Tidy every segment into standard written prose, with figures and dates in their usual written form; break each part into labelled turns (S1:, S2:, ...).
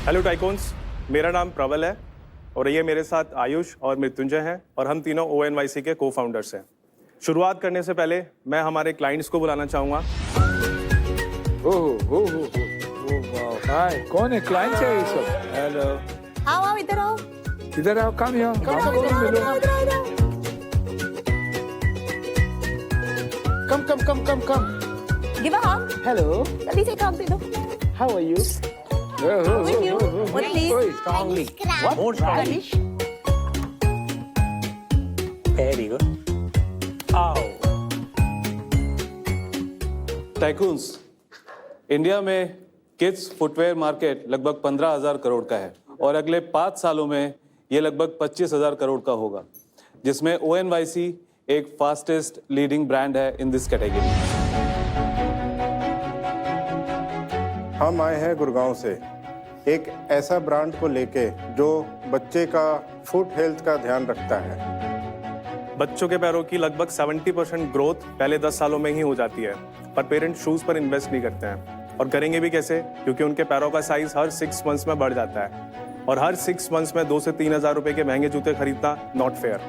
S1: Hello tycoons, मेरा नाम प्रबल है और ये मेरे साथ आयुष और मृत्युंजय हैं और हम तीनों ONYC के को फाउंडर्स हैं। शुरुआत करने से पहले मैं हमारे क्लाइंट्स को बुलाना चाहूँगा।
S2: हाय, कौन है? क्लाइंट है ये सब?
S1: हेलो।
S3: आओ इधर आओ।
S2: इधर आओ, कम यहाँ।
S4: Come.
S3: Give a hug।
S4: Hello.
S3: जल्दी से एक hug दे दो।
S4: How are you?
S3: With you। What please?
S4: Strongly.
S3: What?
S4: More strongly.
S3: Garnish।
S4: Very good. Ow.
S5: Tycoons, India में किड्स फुटवेयर मार्केट लगभग 15,000 करोड़ का है और अगले 5 सालों में ये लगभग 25,000 करोड़ का होगा, जिसमें ONYC एक फास्टेस्ट लीडिंग ब्रांड है इन दिस कैटेगरी।
S6: हम आए हैं गुड़गांव से एक ऐसा ब्रांड को लेके जो बच्चे का फुट हेल्थ का ध्यान रखता है।
S1: बच्चों के पैरों की लगभग 70% ग्रोथ पहले 10 सालों में ही हो जाती है, पर पेरेंट्स शूज़ पर इन्वेस्ट नहीं करते हैं। और करेंगे भी कैसे? क्योंकि उनके पैरों का साइज हर 6 मंथ्स में बढ़ जाता है और हर 6 मंथ्स में 2 से 3 हज़ार रुपए के महंगे जूते खरीदना नॉट फेयर।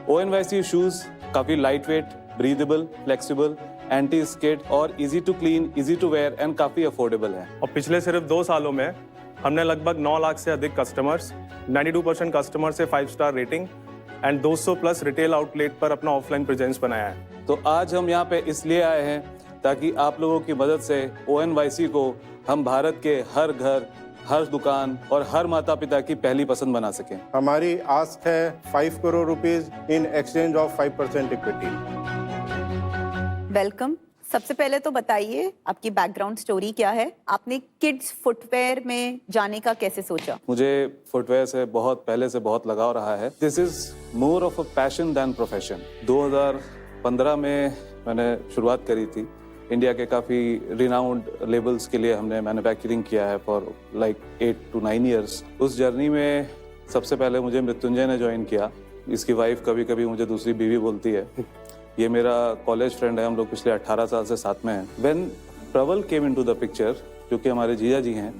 S5: ONYC शूज काफी light weight, breathable, flexible, anti skid और easy to clean, easy to wear and काफी अफोर्डेबल है।
S1: और पिछले सिर्फ 2 सालों में हमने लगभग 9 लाख से अधिक कस्टमर्स, 92% कस्टमर से 5 star rating and 200 plus retail outlet पर अपना ऑफलाइन प्रेजेंस बनाया है।
S5: तो आज हम यहाँ पे इसलिए आए हैं ताकि आप लोगों की मदद से ONYC को हम भारत के हर घर, हर दुकान और हर माता पिता की पहली पसंद बना सकें।
S6: हमारी आस्क है 5 crore rupees in exchange of 5% equity.
S3: Welcome. सबसे पहले तो बताइए आपकी बैकग्राउंड स्टोरी क्या है? आपने किड्स फुटवेयर में जाने का कैसे सोचा?
S5: मुझे फुटवेयर से बहुत पहले से बहुत लगाव रहा है। This is more of a passion than profession. 2015 में मैंने शुरुआत करी थी। इंडिया के काफ़ी रिनाउंड लेबल्स के लिए हमने मैन्युफैक्चरिंग किया है फॉर लाइक 8 to 9 ईयर्स। उस जर्नी में सबसे पहले मुझे मृत्युंजय ने ज्वाइन किया। इसकी वाइफ कभी कभी मुझे दूसरी बीवी बोलती है। ये मेरा कॉलेज फ्रेंड है, हम लोग पिछले 18 साल से साथ में हैं। व्हेन प्रबल केम इनटू द पिक्चर, जो कि हमारे जीजा जी हैं,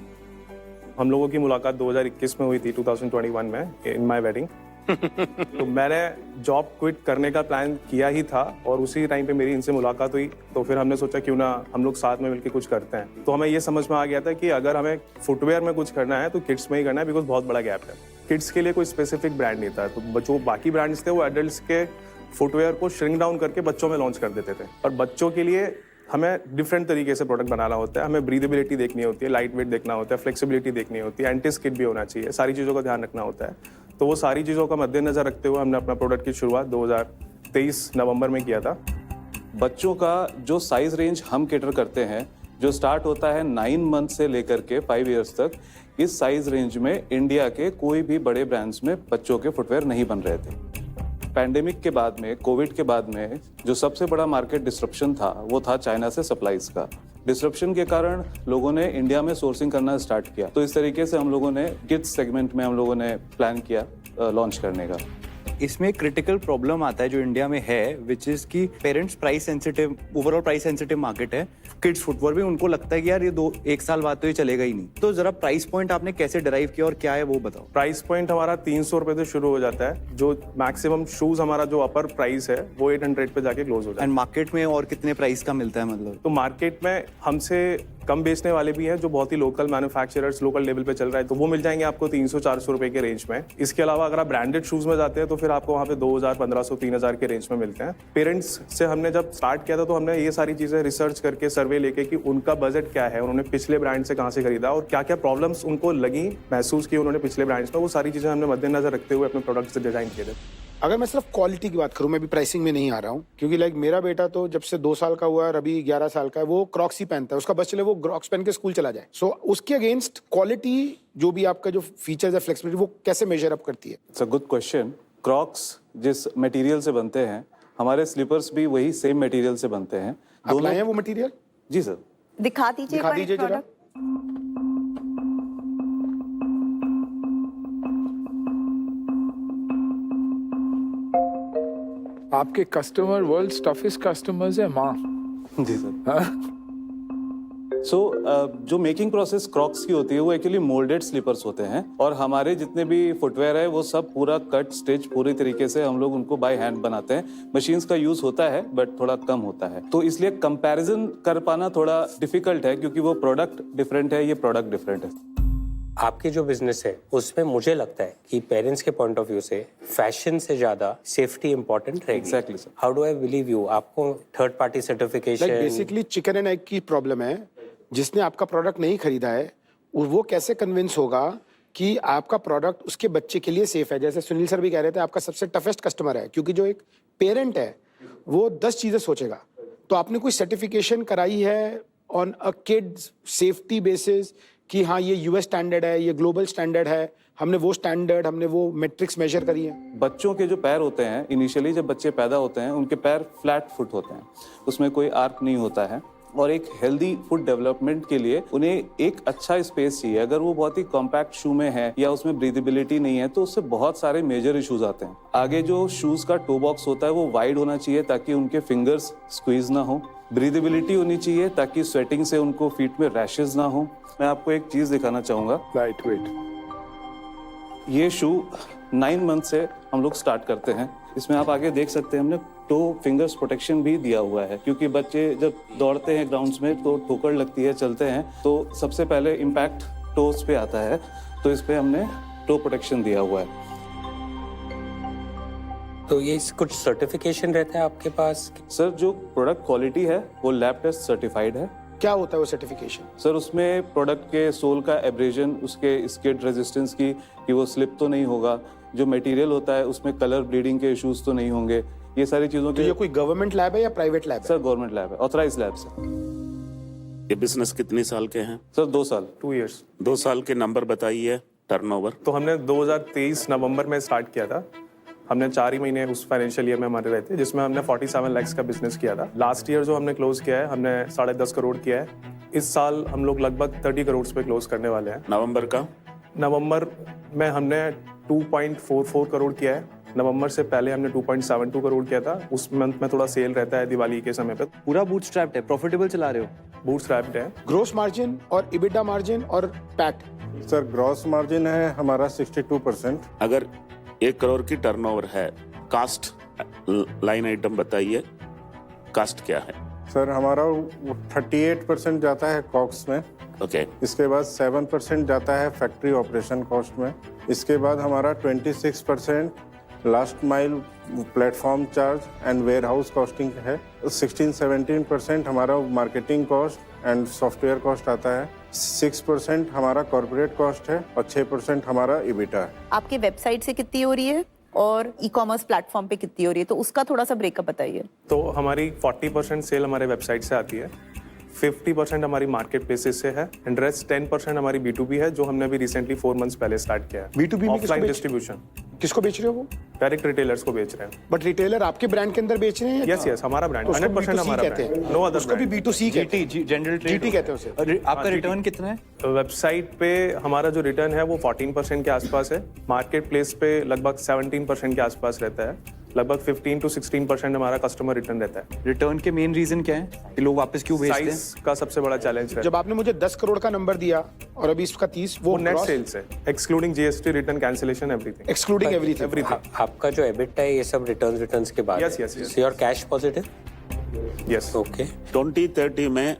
S1: हम लोगों की मुलाकात 2021 में हुई थी, 2021 में इन माय वेडिंग। तो मैंने जॉब क्विट करने का प्लान किया ही था और उसी टाइम पे मेरी इनसे मुलाकात हुई। तो फिर हमने सोचा क्यों ना हम लोग साथ में मिलकर कुछ करते हैं। तो हमें ये समझ में आ गया था कि अगर हमें फुटवेयर में कुछ करना है तो किड्स में ही करना है, बिकॉज बहुत बड़ा गैप है। किड्स के लिए कोई स्पेसिफिक ब्रांड नहीं था, तो जो बाकी ब्रांड्स थे वो एडल्ट्स के फुटवेयर को श्रिंक डाउन करके बच्चों में लॉन्च कर देते थे। और बच्चों के लिए हमें डिफरेंट तरीके से प्रोडक्ट बनाना होता है। हमें ब्रीदेबिलिटी देखनी होती है, लाइट वेट देखना होता है, फ्लेक्सिबिलिटी देखनी होती है, एंटी स्किड भी होना चाहिए, सारी चीज़ों का ध्यान रखना होता है। तो वो सारी चीज़ों का मद्देनजर रखते हुए हमने अपना प्रोडक्ट की शुरुआत 2023 नवंबर में किया था।
S5: बच्चों का जो साइज रेंज हम कैटर करते हैं, जो स्टार्ट होता है 9 मंथ से लेकर के 5 ईयर्स तक, इस साइज रेंज में इंडिया के कोई भी बड़े ब्रांड्स में बच्चों के फुटवेयर नहीं बन रहे थे। पैंडेमिक के बाद में, कोविड के बाद में जो सबसे बड़ा मार्केट डिस्ट्रप्शन था वो था चाइना से सप्लाईज का। डिस्ट्रप्शन के कारण लोगों ने इंडिया में सोर्सिंग करना स्टार्ट किया। तो इस तरीके से हम लोगों ने किड्स सेगमेंट में हम लोगों ने प्लान किया लॉन्च करने का।
S7: इसमें एक क्रिटिकल प्रॉब्लम आता है जो इंडिया में है, विच इज कि parents price sensitive, overall price sensitive market है। किड्स फुटवेयर भी उनको लगता है कि यार ये 1 साल बाद तो ये चलेगा ही नहीं। तो जरा प्राइस पॉइंट आपने कैसे डिराइव किया और क्या है वो बताओ।
S1: प्राइस पॉइंट हमारा 300 रुपए से शुरू हो जाता है। जो मैक्सिमम शूज हमारा जो अपर प्राइस है वो 800 पे जाके क्लोज हो जाता है।
S7: एंड मार्केट में और कितने प्राइस का मिलता है मतलब?
S1: तो मार्केट में हमसे कम बेचने वाले भी हैं जो बहुत ही लोकल मैन्युफैक्चरर्स लोकल लेवल पे चल रहा है, तो वो मिल जाएंगे आपको 300-400 रुपए के रेंज में। इसके अलावा अगर आप ब्रांडेड शूज में जाते हैं तो फिर आपको वहाँ पे 2000, 1500, 3000 के रेंज में मिलते हैं। पेरेंट्स से हमने जब स्टार्ट किया था तो हमने ये सारी चीजें रिसर्च करके, सर्वे लेके कि उनका बजट क्या है, उन्होंने पिछले ब्रांड से कहाँ से खरीदा और क्या क्या प्रॉब्लम्स उनको लगी, महसूस की उन्होंने पिछले ब्रांड्स में, वो सारी चीजें हमने मद्देनजर रखते हुए अपने प्रोडक्ट से डिजाइन किए थे।
S4: अगर मैं सिर्फ क्वालिटी की बात करूं, मैं भी प्राइसिंग में नहीं आ रहा हूं, क्योंकि लाइक मेरा बेटा तो जब से 2 साल का हुआ है और अभी 11 साल का है, वो क्रॉक्स ही पहनता है। उसका बस चले वो क्रॉक्स पहन के स्कूल चला जाए। सो उसके अगेंस्ट क्वालिटी जो भी आपका जो फीचर्स है, फ्लेक्सिबिलिटी, वो कैसे मेजर अप करती है?
S5: It's a good question. Crocs जिस मटेरियल से बनते हैं, हमारे स्लीपर्स भी वही सेम मटेरियल से बनते हैं।
S4: आप लाए हैं वो मटेरियल?
S5: जी सर।
S3: दिखा दीजिए
S4: जरा।
S2: आपके कस्टमर वर्ल्ड टफेस्ट कस्टमर्स है माँ।
S5: जी सर।
S2: हाँ?
S5: सो जो मेकिंग प्रोसेस क्रॉक्स की होती है वो एक्चुअली मोल्डेड स्लीपर्स होते हैं और हमारे जितने भी फुटवेयर है वो सब पूरा कट स्टिच पूरी तरीके से हम लोग उनको बाय हैंड बनाते हैं। मशीन्स का यूज होता है बट थोड़ा कम होता है, तो इसलिए कंपैरिजन कर पाना थोड़ा डिफिकल्ट है क्योंकि वो प्रोडक्ट डिफरेंट है, ये प्रोडक्ट डिफरेंट है।
S8: आपकी जो बिजनेस है उसमें मुझे लगता है कि पेरेंट्स के पॉइंट ऑफ व्यू से फैशन से ज्यादा सेफ्टी इंपॉर्टेंट रहेगी।
S5: Exactly, sir.
S8: How do I believe you? आपको third party certification
S4: basically chicken and egg की प्रॉब्लम है। जिसने आपका प्रोडक्ट नहीं खरीदा है वो कैसे कन्विंस होगा कि आपका प्रोडक्ट उसके बच्चे के लिए सेफ है? जैसे सुनील सर भी कह रहे थे आपका सबसे टफेस्ट कस्टमर है, क्योंकि जो एक पेरेंट है वो 10 चीजें सोचेगा। तो आपने कोई सर्टिफिकेशन कराई है on a kids safety basis कि हाँ ये यूएस स्टैंडर्ड है, ये ग्लोबल स्टैंडर्ड है, हमने वो स्टैंडर्ड, हमने वो मैट्रिक्स मेजर करी है?
S5: बच्चों के जो पैर होते हैं इनिशियली जब बच्चे पैदा होते हैं उनके पैर फ्लैट फुट होते हैं, उसमें कोई आर्क नहीं होता है और एक हेल्दी फुट डेवलपमेंट के लिए उन्हें एक अच्छा स्पेस चाहिए। अगर वो बहुत ही कॉम्पैक्ट शू में है या उसमें ब्रीदेबिलिटी नहीं है तो उससे बहुत सारे मेजर इश्यूज आते हैं। आगे जो शूज का टो बॉक्स होता है वो वाइड होना चाहिए ताकि उनके फिंगर्स स्क्वीज ना हो, ब्रीदेबिलिटी होनी चाहिए ताकि स्वेटिंग से उनको फीट में रैशेज ना हो। मैं आपको एक चीज दिखाना चाहूंगा।
S2: Light weight.
S5: ये शू 9 मंथ से हम लोग स्टार्ट करते हैं। इसमें आप आगे देख सकते हैं हमने टो फिंगर्स प्रोटेक्शन भी दिया हुआ है क्योंकि बच्चे जब दौड़ते हैं ग्राउंड्स में तो ठोकर लगती है, चलते हैं तो सबसे पहले इम्पैक्ट टोस पे आता है, तो इस पे हमने टो प्रोटेक्शन दिया हुआ है।
S8: तो ये कुछ सर्टिफिकेशन रहता है आपके पास?
S5: सर जो प्रोडक्ट क्वालिटी है वो लैब टेस्ट सर्टिफाइड है।
S4: क्या होता है वो सर्टिफिकेशन?
S5: सर उसमें प्रोडक्ट के सोल का एब्रेजन, उसके स्किड रेजिस्टेंस की कि वो स्लिप तो नहीं होगा, जो मटेरियल होता है उसमें कलर ब्लीडिंग के इश्यूज तो नहीं होंगे, ये सारी चीजों
S4: तो
S5: के।
S4: ये कोई गवर्नमेंट लैब है या प्राइवेट लैब है?
S5: सर गवर्नमेंट लैब है, ऑथराइज लैब से।
S9: ये बिजनेस कितने साल के हैं?
S5: सर 2 साल।
S1: 2 years।
S9: 2 साल के नंबर बताइए, टर्नओवर।
S1: तो हमने 2023 नवंबर में स्टार्ट किया था। हमने 4 ही महीने उस फाइनेंशियल ईयर में हमारे रहे थे जिसमें हमने 47 lakhs का बिजनेस किया था। लास्ट ईयर जो हमने क्लोज किया है हमने 10.5 करोड़ किया है। इस साल हम लोग लगभग 30 करोड़ पे क्लोज करने वाले हैं।
S9: नवंबर का?
S1: नवंबर में हमने 2.44 करोड़ किया है। नवंबर से पहले हमने 2.72 करोड़ किया था। उस मंथ में थोड़ा सेल रहता है दिवाली के समय पे।
S7: पूरा बूटस्ट्रैप्ड है, प्रॉफिटेबल चला रहे हो?
S1: बूटस्ट्रैप्ड है।
S4: ग्रोस मार्जिन और इबिटा मार्जिन और पैट?
S6: सर ग्रॉस मार्जिन है हमारा 62%।
S9: अगर 1 करोड़ की टर्नओवर है, कास्ट लाइन आइटम बताइए, कास्ट क्या है?
S6: सर हमारा 38% जाता है कॉक्स में,
S9: ओके।
S6: इसके बाद 7% जाता है फैक्ट्री ऑपरेशन कॉस्ट में, इसके बाद हमारा 26% last mile platform charge and warehouse costing है, 16-17% हमारा marketing cost and software cost आता है, 6% हमारा कॉर्पोरेट कॉस्ट है और 6% हमारा इबिटा है।
S3: आपके वेबसाइट से कितनी हो रही है और ई कॉमर्स प्लेटफॉर्म पे कितनी हो रही है, तो उसका थोड़ा सा ब्रेकअप बताइए।
S1: तो हमारी 40% सेल हमारे वेबसाइट से आती है, 50% हमारी मार्केट प्लेसेस से है एंड रेस्ट 10% हमारी B2B है जो हमने अभी रिसेंटली 4 months पहले स्टार्ट किया है।
S4: B2B में
S1: ऑफलाइन डिस्ट्रीब्यूशन।
S4: किसको बेच रहे हो वो?
S1: डायरेक्ट रिटेलर्स को बेच रहे हैं।
S4: बट रिटेलर आपके ब्रांड के अंदर बेच रहे हैं?
S1: यस यस, हमारा ब्रांड
S4: उसको
S1: 100%
S4: B2C
S1: हमारा
S4: कहते
S1: ब्रांड,
S4: हैं।
S1: नो अदर
S4: उसको भी B2C कहते हैं।
S7: जनरल ट्रेड
S4: GT कहते हैं उसे।
S7: और आपका रिटर्न कितना है?
S1: वेबसाइट पे हमारा जो रिटर्न है वो 14% के आसपास है। मार्केट प्लेस पे लगभग 17% के आसपास रहता है। लगभग 15 to 16% हमारा कस्टमर रिटर्न रहता है।
S7: रिटर्न के मेन रीजन क्या है कि लोग वापस क्यों भेजते हैं?
S1: साइज का सबसे बड़ा चैलेंज रहता है।
S4: जब आपने मुझे 10 करोड़ का नंबर दिया और अभी इसका 30,
S1: वो नेट सेल्स है, excluding GST, return cancellation, everything.
S4: Excluding everything.
S8: आपका जो एबिटा है ये सब रिटर्न्स के बाद?
S1: Yes, yes, yes.
S8: So your cash positive?
S1: Yes.
S8: Okay.
S9: 2030 में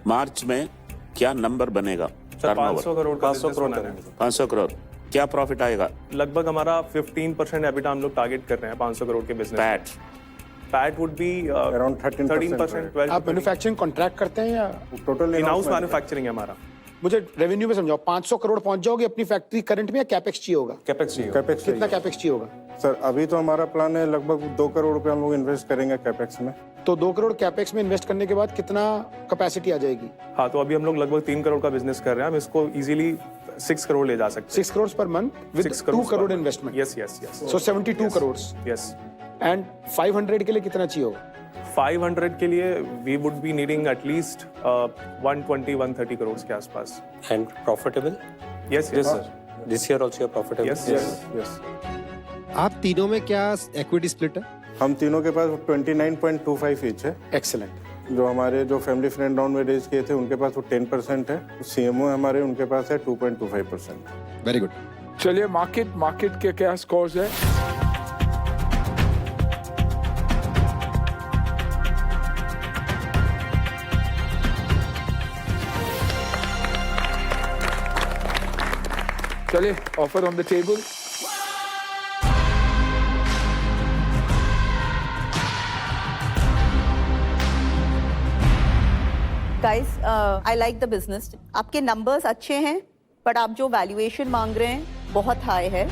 S9: मार्च में क्या नंबर बनेगा?
S1: सर 500 करोड़ का
S5: 500 करोड़
S1: बनाना है।
S9: 500 करोड़। क्या प्रॉफिट आएगा?
S1: लगभग हमारा 15% एबिटा हम लोग टारगेट कर रहे हैं 500 करोड़ के business.
S9: PAT?
S1: PAT would be
S6: Around 13%,
S1: 12।
S4: आप मैन्युफैक्चरिंग कॉन्ट्रैक्ट करते हैं या?
S6: टोटल
S1: इन हाउस मैन्युफैक्चरिंग है हमारा।
S4: मुझे रेवेन्यू में समझाओ, 500 करोड़ पहुंच जाओगे अपनी फैक्ट्री करंट में या कैपेक्स चाहिए होगा?
S5: कैपेक्स चाहिए।
S6: कैपेक्स
S4: कितना कैपेक्स चाहिए होगा?
S6: सर अभी तो हमारा प्लान है लगभग 2 करोड़ रुपए हम लोग इन्वेस्ट करेंगे कैपेक्स में।
S4: तो 2 करोड़ कैपेक्स में इन्वेस्ट करने के बाद कितना कैपेसिटी आ जाएगी?
S1: हाँ, तो अभी हम लोग लगभग 3 करोड़ का बिजनेस कर रहे हैं। हम इसको इजीली 6 करोड़ ले जा सकते
S4: 6 crore per month with 2 crore investment.
S1: हैं। Yes yes yes.
S4: So 72 crore.
S1: Yes.
S4: And 500 के लिए कितना चाहिए होगा?
S1: 500 के लिए we would be needing at least 120-130 crore के आसपास।
S8: And profitable?
S1: Yes
S5: yes
S1: yes
S5: sir.
S8: This year also profitable?
S1: Yes yes.
S10: आप तीनों में क्या इक्विटी स्प्लिट है?
S6: हम तीनों के पास 29.25 ईच है।
S4: एक्सेलेंट।
S6: जो हमारे जो फैमिली फ्रेंड राउंड में रेज किए थे उनके पास वो 10% है, CMO हमारे उनके पास है 2.25%।
S4: Very good.
S2: चलिए मार्केट के क्या स्कोर्स है? चलिए offer on the table.
S3: Guys I like the business. आपके नंबर्स अच्छे हैं बट आप जो वैल्यूएशन मांग रहे हैं बहुत हाई है।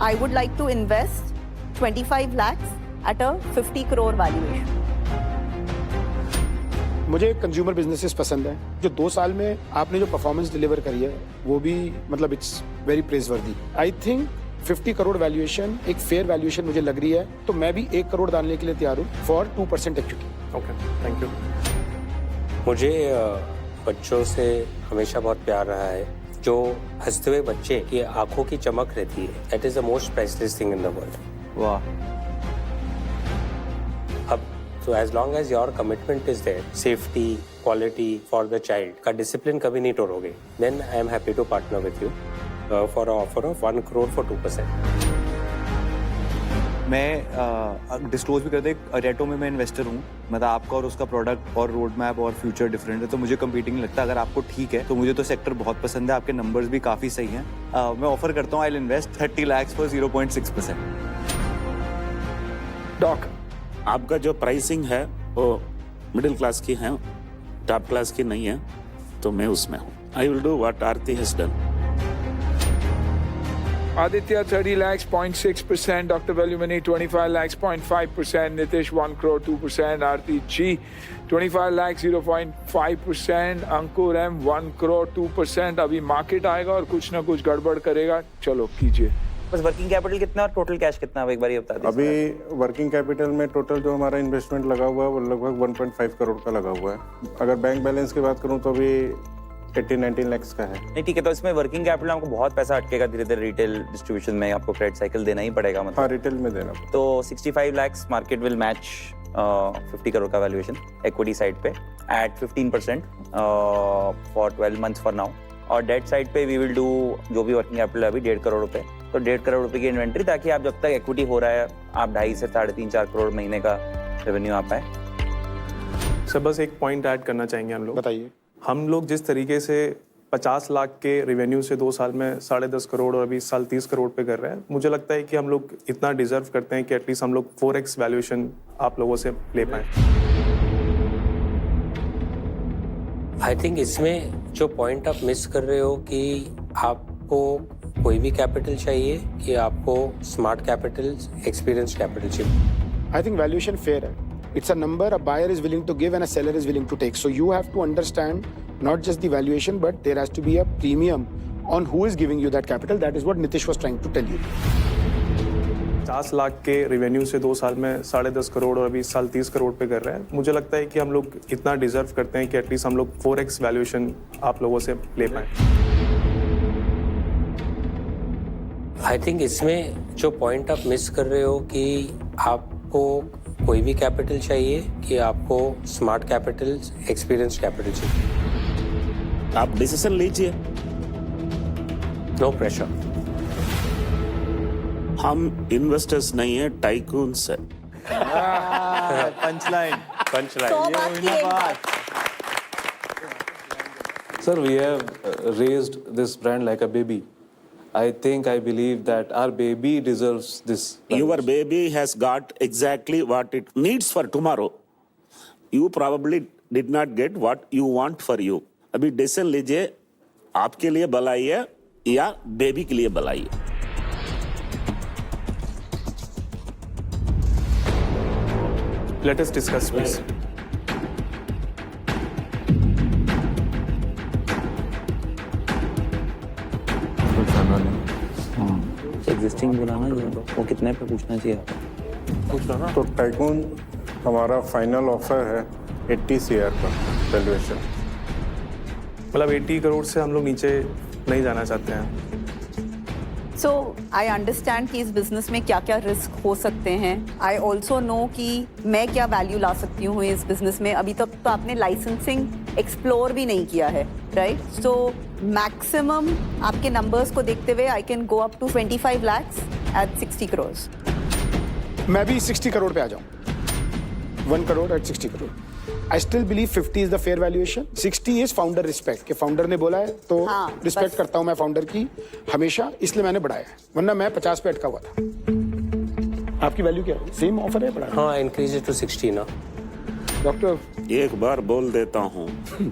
S3: I would like to invest 25 lakhs at a 50 crore valuation.
S4: मुझे कंज्यूमर बिजनेसेस पसंद है। जो 2 साल में आपने जो परफॉर्मेंस डिलीवर करी है वो भी मतलब it's very प्रेजवर्दी। I think 50 crore valuation एक फेयर वैल्यूएशन मुझे लग रही है, तो मैं भी 1 करोड़ डालने के लिए तैयार हूँ for 2% equity.
S1: Okay, thank you.
S8: मुझे बच्चों से हमेशा बहुत प्यार रहा है। जो हंसते हुए बच्चे की आंखों की चमक रहती है, that is the most priceless thing in the world.
S7: वाह।
S8: अब तो as long as your commitment is there, safety, quality for the child का डिसिप्लिन कभी नहीं तोड़ोगे, then I am happy to partner with you for offer of 1 crore for 2%।
S7: मैं disclose भी कर दे, रेटो में मैं इन्वेस्टर हूँ। मतलब आपका और उसका प्रोडक्ट और रोड मैप और फ्यूचर डिफरेंट है, तो मुझे कंपीटिंग लगता है। अगर आपको ठीक है तो मुझे तो सेक्टर बहुत पसंद है, आपके नंबर्स भी काफ़ी सही हैं। मैं ऑफर करता हूँ, I will invest 30 lakhs for 0.6%।
S2: Doc,
S9: आपका जो प्राइसिंग है वो मिडिल क्लास की है, टॉप क्लास की नहीं है, तो मैं उसमें हूँ। I will do what Aarti has done.
S2: Aditya 30 lakhs 0.6%, Dr. Velumani 25 lakhs 0.5%, Nitish 1 crore 2%, Aarti G 25 lakhs 0.5%, Ankur M 1 crore 2%। अभी मार्केट आएगा और कुछ ना कुछ गड़बड़ करेगा। चलो कीजिए।
S10: बस वर्किंग कैपिटल कितना और टोटल कैश कितना है, एक बार ये बता दीजिए।
S6: अभी वर्किंग कैपिटल में टोटल जो हमारा इन्वेस्टमेंट लगा हुआ है वो लगभग 1.5 करोड़ का लगा हुआ है। अगर बैंक बैलेंस की बात करूँ तो अभी 18-19 lakhs का है।
S10: नहीं ठीक है, तो इसमें वर्किंग कैपिटल आपको बहुत पैसा अटकेगा धीरे धीरे। रिटेल डिस्ट्रीब्यूशन में आपको क्रेडिट साइकिल देना ही पड़ेगा, मतलब।
S6: हाँ, रिटेल में देना पड़ेगा।
S10: तो 65 lakhs market will match 50 crore का वैल्यूएशन इक्विटी साइड पे at 15% for 12 months for now. और डेट साइड पे वी विल डू जो भी वर्किंग कैपिटल है अभी 1.5 करोड़ रुपए, तो 1.5 करोड़ रुपए की इन्वेंट्री, ताकि आप जब तक इक्विटी हो रहा है आप 2.5 से 3.5-4 करोड़ महीने का रेवेन्यू आ पाए।
S1: सर बस एक पॉइंट ऐड करना चाहेंगे हम लोग।
S4: बताइए।
S1: हम लोग जिस तरीके से 50 लाख के रेवेन्यू से 2 साल में 10.5 करोड़ और अभी इस साल 30 करोड़ पे कर रहे हैं, मुझे लगता है कि हम लोग इतना डिजर्व करते हैं कि एटलीस्ट हम लोग 4x वैल्यूएशन आप लोगों से ले पाए।
S8: आई थिंक इसमें जो पॉइंट आप मिस कर रहे हो कि आपको कोई भी कैपिटल चाहिए कि आपको स्मार्ट कैपिटल, एक्सपीरियंस कैपिटल चाहिए।
S4: I think valuation fair है. It's a number a buyer is willing to give and a seller is willing to take. So you have to understand not just the valuation, but there has to be a premium on who is giving you that capital. That is what Nitish was trying to tell you.
S1: 50 lakh के revenue से 2 साल में 10.5 करोड़ और अभी इस साल 30 करोड़ पे कर रहे हैं, मुझे लगता है कि हम लोग इतना डिजर्व करते हैं कि एटलीस्ट हम लोग 4x वैल्यूएशन आप लोगों से ले पाए।
S8: आई थिंक इसमें जो पॉइंट आप मिस कर रहे हो कि आपको कोई भी कैपिटल चाहिए कि आपको स्मार्ट कैपिटल, एक्सपीरियंस कैपिटल चाहिए।
S9: आप डिसीजन लीजिए।
S8: No pressure.
S9: हम इन्वेस्टर्स नहीं है, टाइकून्स है।
S7: पंचलाइन।
S3: तो बात की एक बात।
S5: Sir, we have raised this brand like a baby. I believe that our baby deserves this.
S9: Your baby has got exactly what it needs for tomorrow. You probably did not get what you want for you. अभी decision लीजिए, आपके लिए भलाई है या baby के लिए भलाई है।
S1: Let us discuss, please.
S10: Existing बुलाना वो कितने पे पूछना चाहिए?
S6: तो टाइकून हमारा फाइनल ऑफर है 80 CR का वैल्यूएशन।
S1: मतलब 80 करोड़ से हम लोग नीचे नहीं जाना चाहते हैं।
S3: सो आई अंडरस्टैंड कि इस बिजनेस में क्या क्या रिस्क हो सकते हैं. आई ऑल्सो नो कि मैं क्या वैल्यू ला सकती हूँ इस बिजनेस में. अभी तक तो आपने लाइसेंसिंग एक्सप्लोर भी नहीं किया है, राइट? सो मैक्सिमम आपके नंबर्स को देखते हुए I can go up to 25 lakhs at 60 crores.
S4: मैं भी 60 करोड़ पे आ जाऊं. 1 crore at 60 crore. I still believe 50 is the fair valuation. 60 is founder respect. कि फाउंडर ने बोला है तो
S3: हाँ,
S4: रिस्पेक्ट
S3: बस.
S4: करता हूं मैं फाउंडर की हमेशा, इसलिए मैंने बढ़ाया है. वरना मैं 50 पे अटका हुआ था. आपकी वैल्यू क्या है? सेम ऑफर है बढ़ा?
S8: हाँ, इंक्रीज टू 60 ना.
S2: डॉक्टर
S9: एक बार बोल देता हूँ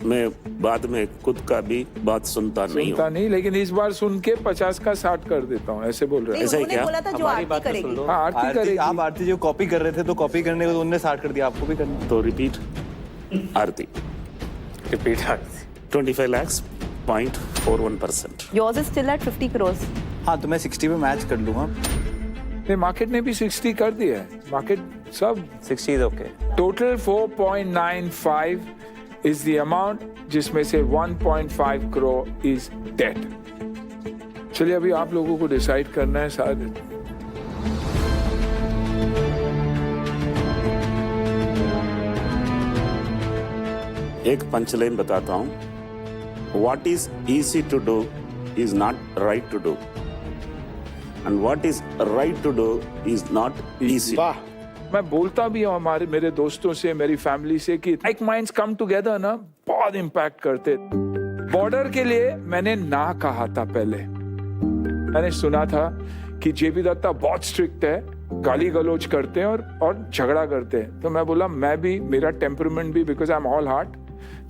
S9: मैं बाद में खुद का भी बात सुनता नहीं
S2: सुनता
S9: हूँ.
S2: नहीं, लेकिन इस बार सुन के 50 का 60 कर देता हूँ, ऐसे बोल रहे
S3: नहीं,
S2: हैं.
S9: ऐसा ही
S3: उन्होंने
S9: क्या?
S3: बोला था जो
S8: हमारी
S3: आरती
S8: बात तो सुन
S3: करेगी.
S8: लो.
S2: हाँ, आरती
S7: आरती,
S2: करेगी.
S7: आप आरती जो कॉपी कर रहे थे तो कॉपी करने को तो उन्होंने 60 कर दिया, आपको भी करना है.
S9: तो repeat Aarti
S8: repeat
S9: 25 lakhs 0.41%.
S3: Yours is still at 50 crores.
S7: हाँ, तो मैं 60 पे मैच कर लूंगा.
S2: नहीं, मार्केट ने भी 60 कर दिया है. मार्केट सब
S10: 60 is okay.
S2: Total 4.95 is the amount, जिसमें से 1.5 करोड़ इज डेट. चलिए अभी आप लोगों को डिसाइड करना है शायद.
S9: एक पंचलाइन बताता हूँ. What is easy to do is not right to do, and what is right to do is not easy.
S4: वाह.
S2: मैं बोलता भी हूँ हमारे मेरे दोस्तों से, मेरी फैमिली से कि लाइक माइंड्स कम टुगेदर ना बहुत इम्पैक्ट करते. बॉर्डर के लिए मैंने ना कहा था. पहले मैंने सुना था कि जेपी दत्ता बहुत स्ट्रिक्ट है, गाली गलोच करते हैं और झगड़ा करते हैं. तो मैं बोला मैं भी, मेरा टेम्परमेंट भी, because I am all heart,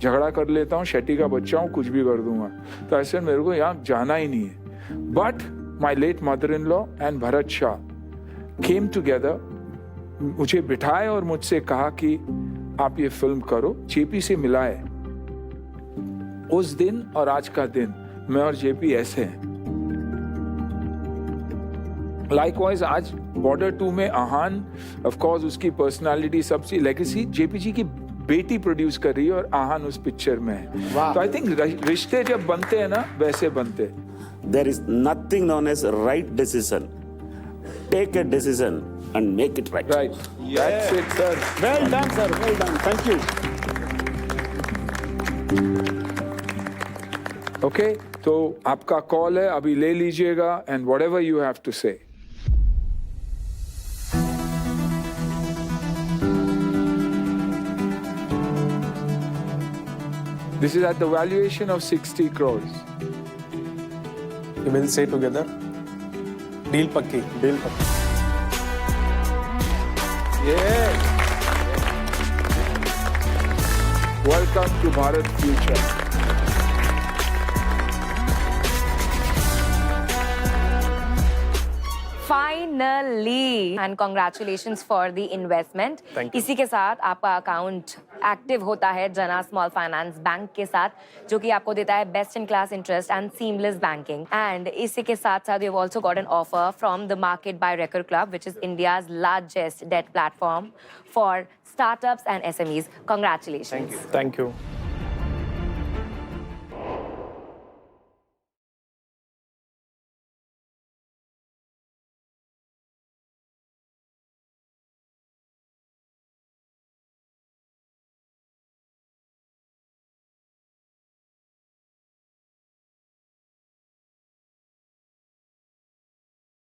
S2: झगड़ा कर लेता हूँ, शेट्टी का बच्चा हूँ, कुछ भी कर दूंगा. तो ऐसे मेरे को यहाँ जाना ही नहीं है. But my late mother in law and Bharat Shah came together, मुझे बिठाए और मुझसे कहा कि आप ये फिल्म करो. जेपी से मिलाए. उस दिन और आज का दिन मैं और जेपी ऐसे हैं. लाइकवाइज आज बॉर्डर 2 में आहान, ऑफ कोर्स उसकी पर्सनालिटी, सबसे लेगेसी जेपी जी की बेटी प्रोड्यूस कर रही है और आहान उस पिक्चर में है. तो आई थिंक रिश्ते जब बनते हैं ना वैसे बनते.
S9: There is nothing known as right decision. Take a decision and make it right.
S2: Right, that's it sir.
S4: Well done sir, well done. Thank you.
S2: Okay, तो आपका कॉल है, अभी ले लीजिएगा and whatever you have to say. This is at the valuation of 60 crores.
S1: We will say together. Deal पक्की. Deal पक्की.
S2: Yeah. Welcome to Bharat Future.
S11: Finally and congratulations for the investment. इसी के साथ आपका अकाउंट एक्टिव होता है जना small finance bank के साथ, जो कि आपको देता है best in class interest and seamless banking. And इसी के साथ साथ you have also got an offer from the market by Recur club, which is India's largest debt platform for startups and SMEs. Congratulations.
S1: Thank you.